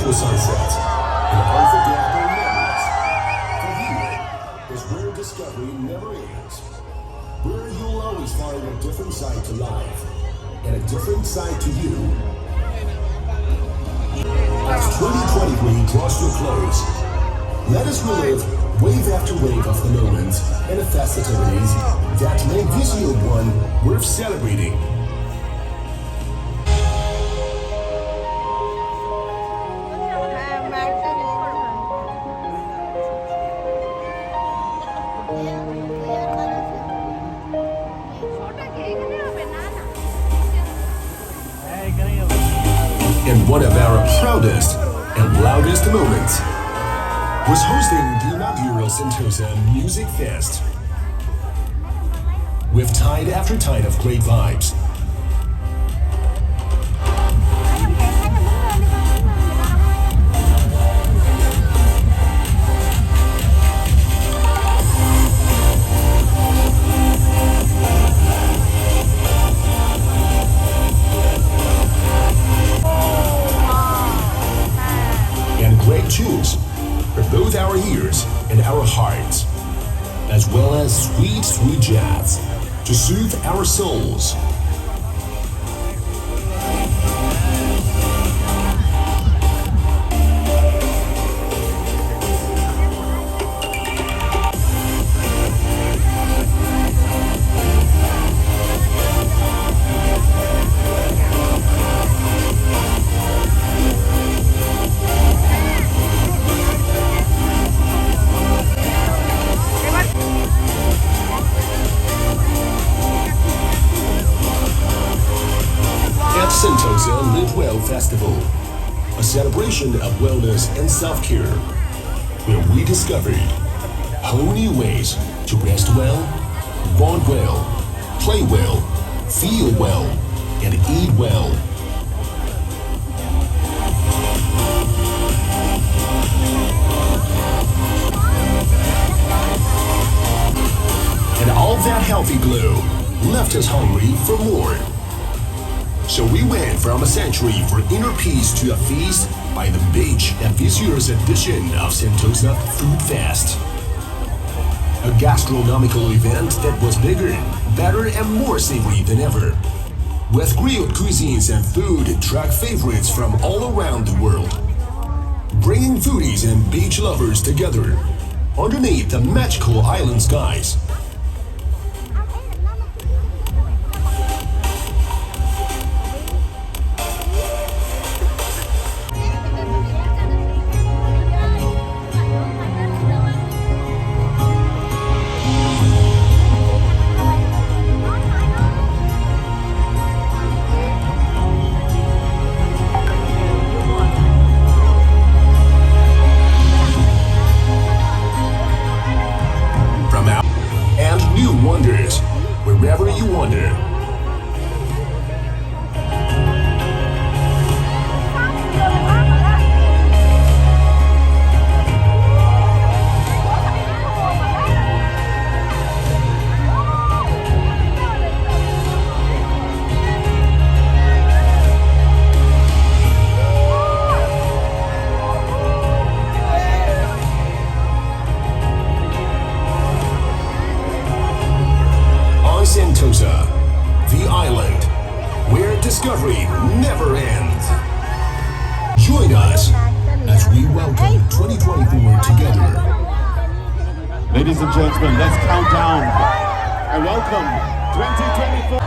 beautiful sunsets, and unforgettable memories. For you is where discovery never ends. Where you'll always find a different side to life and a different side to you. As 2023 draws to a close, let us relive wave after wave of the moments and the festivities that make this year one worth celebrating. And one of our proudest and loudest moments was hosting the inaugural Sentosa Music Fest. With tide after tide of great vibes. And great tunes for both our ears and our hearts, as well as sweet, sweet jazz to soothe our souls. Sentosa Live Well Festival, a celebration of wellness and self-care, where we discovered whole new ways to rest well, bond well, play well, feel well, and eat well. And all that healthy glow left us hungry for more. So we went from a sanctuary for inner peace to a feast by the beach at this year's edition of Sentosa Food Fest. A gastronomical event that was bigger, better, and more savory than ever. With grilled cuisines and food truck favorites from all around the world. Bringing foodies and beach lovers together underneath the magical island skies. Wonders, wherever you wander. Sentosa, the island where discovery never ends. Join us as we welcome 2024 together. Ladies and gentlemen, let's count down and welcome 2024.